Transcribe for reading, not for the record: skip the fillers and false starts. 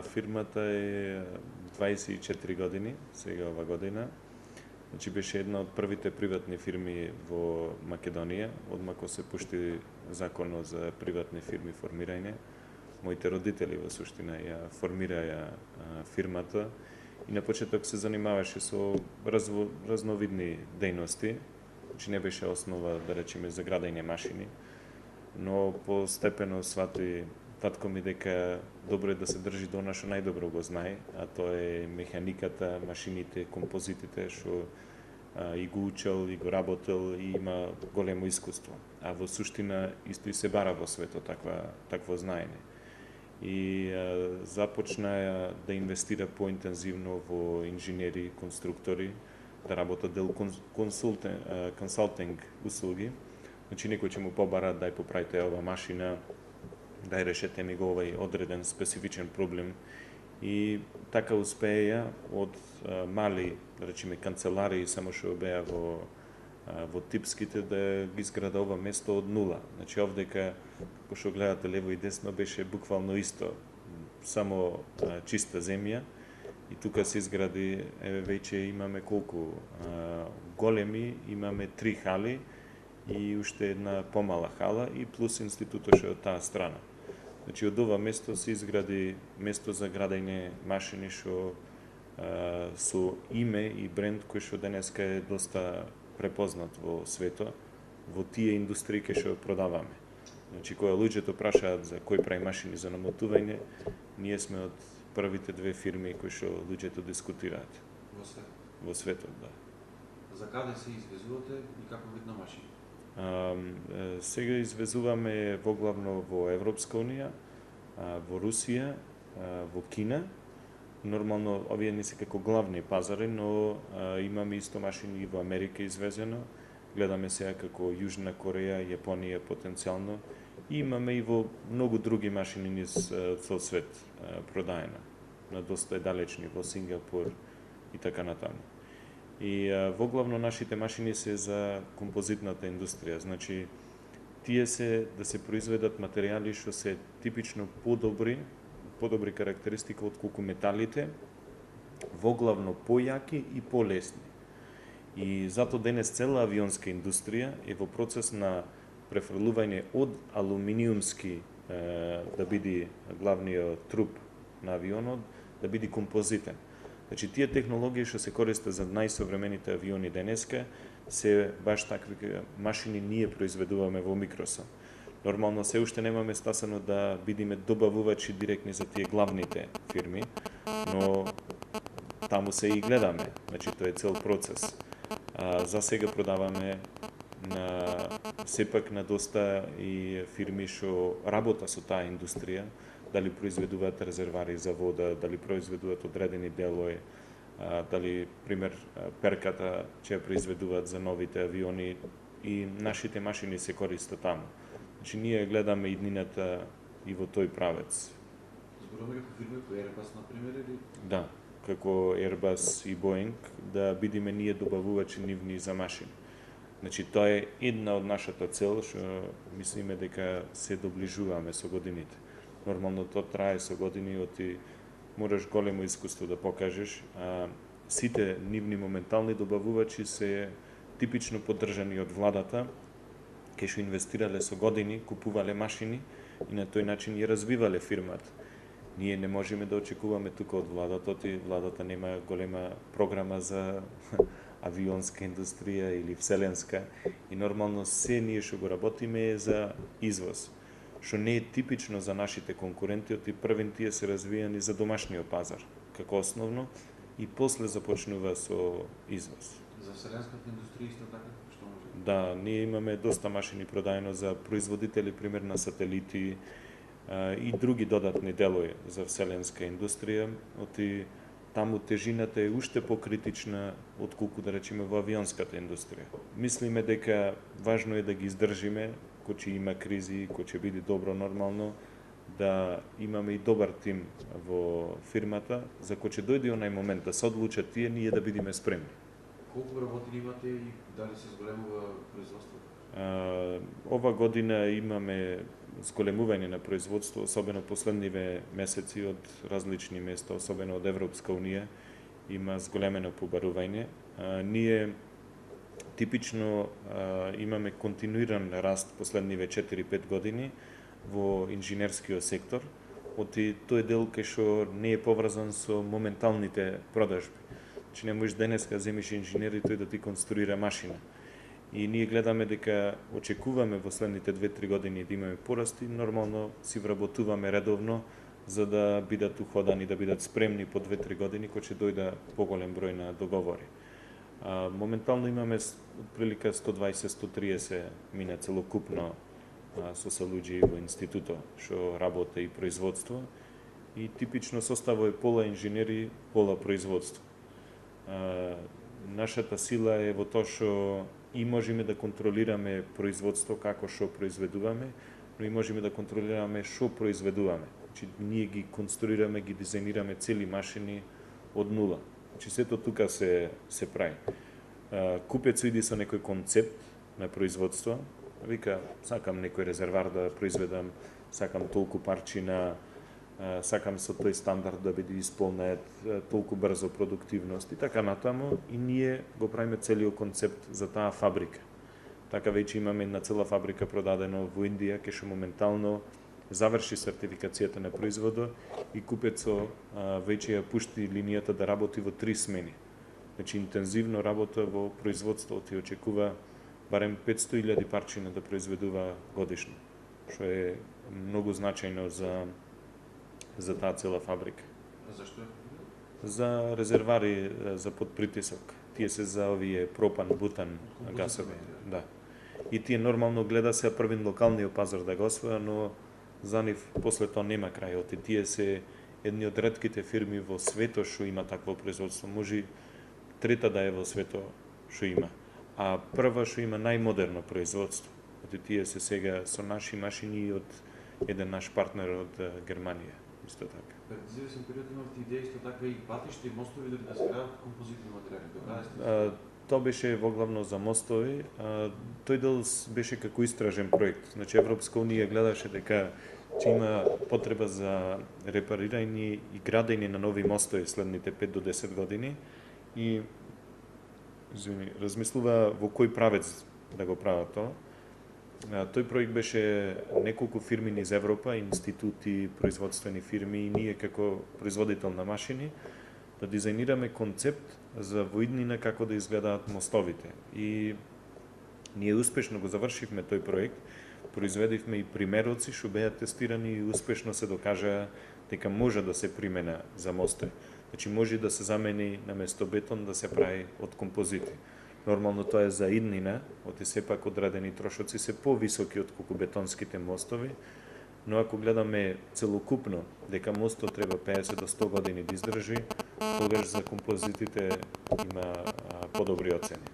Фирмата е 24 години, сега ова година. Значи беше една од првите приватни фирми во Македонија, одма кога се пушти законот за приватни фирми формирање. Моите родители во суштина ја формираја фирмата и на почеток се занимаваше со разновидни дејности. Значи не беше основа, да речеме, за градење машини, но постепено свати татко ми дека добро е да се држи до она што најдобро го знае, а тоа е механиката, машините, композитите, што и го учел, и го работел, и има големо искуство. А во суштина исто и се бара во светот такво знаење. И започна да инвестира поинтензивно во инженери, конструктори, да работат дел консалтинг услуги. Значи некој ќе му побара дај поправите ова машина, дај решете ми го овај одреден специфичен проблем. И така успеја од мали, да речеме, канцеларии, само што беа во Типските, да ги изграда ова место од нула. Значи овдека, како што гледате лево и десно, беше буквално исто, само чиста земја. И тука се изгради, веќе имаме колку големи, имаме 3 хали и уште една помала хала и плюс институтот што е од таа страна. Значи од ова место се изгради место за градење машини што со име и бренд кој што денеска е доста препознат во светот, во тие индустрии кои што продаваме. Значи кога луѓето прашаат за кој прави машини за намотување, ние сме од првите 2 фирми кои што луѓето дискутираат. Во светот, да. За каде се извезувате и како вид на машини? Сега извезуваме воглавно во Европска унија, во Русија, во Кина. Нормално, овие не се како главни пазари, но имаме исто машини и во Америка извезено. Гледаме сега како Јужна Кореја, Јапонија потенцијално. И имаме и во многу други машини низ цел свет продаено. На доста далечни, во Сингапур и така натаму. И воглавно нашите машини се за композитната индустрија. Значи, тие се да се произведат материјали што се типично подобри карактеристика од колку металите, воглавно појаки и полесни. И зато денес цела авионска индустрија е во процес на префрлување од алуминиумски да биде главниот труп на авионот, да биде композитен. Значи, тие технологии што се користат за најсовремените авиони денеска, се баш такви машини ние произведуваме во Микросон. Нормално се уште немаме стасано да бидеме добавувачи директни за тие главните фирми, но таму се и гледаме. Значи, тоа е цел процес. За сега продаваме сепак на доста и фирми што работа со таа индустрија, дали произведуваат резервари за вода, дали произведуваат одредени делови, дали, пример, перката ќе произведуваат за новите авиони и нашите машини се користат таму. Значи, ние гледаме иднината и во тој правец. Зборуваме како фирми како Airbus, например, или? Да, како Airbus и Boeing, да бидеме ние добавувачи нивни за машини. Значи, тоа е една од нашата цел, што мислиме дека се доближуваме со годините. Нормално тоа трае со години, оти мораш големо искуство да покажеш. Сите нивни моментални добавувачи се типично поддржани од владата, кај што инвестирале со години, купувале машини и на тој начин ја развивале фирмата. Ние не можеме да очекуваме тука од владата, владата нема голема програма за авионска индустрија или вселенска и нормално се ние што го работиме е за извоз, што не е типично за нашите конкуренти, оти првен тие се развијани за домашниот пазар, како основно, и после започнува со извоз. За вселенската индустрија исто така? Што може? Да, ние имаме доста машини продаено за производители, пример на сателити и други додатни делови за вселенска индустрија. Оти таму тежината е уште покритична отколку да речеме во авионската индустрија. Мислиме дека важно е да ги издржиме, кој ќе има кризи, кој ќе биде добро нормално, да имаме и добар тим во фирмата, за кој ќе дојде онај момент да се одлучат тие, ние да бидеме спремни. Колку работени имате и дали се зголемува производството? Ова година имаме зголемување на производство, особено последниве месеци од различни места, особено од Европска унија, има зголемено побарување. Ние типично имаме континуиран раст последниве 4-5 години во инженерскиот сектор, оти тој дел кај што не е поврзан со моменталните продажби. Че не можеш денеска земиш инженер и тој да ти конструира машина. И ние гледаме дека очекуваме во следните 2-3 години да имаме порасти, нормално си вработуваме редовно за да бидат уходани, да бидат спремни по 2-3 години кој ќе дојда поголем број на договори. Моментално имаме прилика 120-130 мина целокупно со луѓе во институтот што работи и производство и типично составо е пола инженери, пола производство. Нашата сила е во тоа што и можеме да контролираме производство како што произведуваме, но и можеме да контролираме што произведуваме. Значи ние ги конструираме, ги дизајнираме цели машини од нула. Значи сето тука се прави. Купецот иди со некој концепт на производство, вика сакам некој резервар да произведам, сакам толку парчина, сакам со тој стандард да биде исполнет, толку брзо продуктивност и така натаму, и ние го правиме целиот концепт за таа фабрика. Така веќе имаме една цела фабрика продадена во Индија, кај што моментално заврши сертификацијата на производот и купецот веќе ја пушти линијата да работи во 3 смени. Значи интензивно работа во производството и очекува барем 500.000 парчина да произведува годишно, што е многу значајно за таа цела фабрика. А зашто? За резервари за подпритисок. Тие се за овие пропан, бутан гасови. Да. И тие нормално гледа се првин локалниот пазар да го освоја, но за нив после тоа нема крај. Оти тие се едни од ретките фирми во светот што има такво производство. Може трета да е во светот што има. А прва што има најмодерно производство. Оти тие се сега со наши машини од еден наш партнер од Германија. Исто така. Пред известен период имавте идеја исто така и патишта и мостови да се градат композитни материјали. Докаде сте? Тоа беше воглавно за мостови. Тој дел беше како истражен проект. Значи Европска унија гледаше дека че има потреба за репарирање и градење на нови мостови следните 5 до 10 години и размислува во кој правец да го прават тоа. Тој проект беше неколку фирми низ Европа, институти, производствени фирми и ние како производител на машини да дизајнираме концепт за во иднина како да изгледаат мостовите. И ние успешно го завршивме тој проект, произведивме и примероци што беа тестирани и успешно се докажа дека може да се примена за мостови. Значи може да се замени на место бетон да се прави од композити. Нормално тоа е за иднина, оти сепак одредени трошоци се повисоки од колку бетонските мостови, но ако гледаме целокупно дека мостот треба 50 до 100 години да издржи, тогаш за композитите има подобри оцени.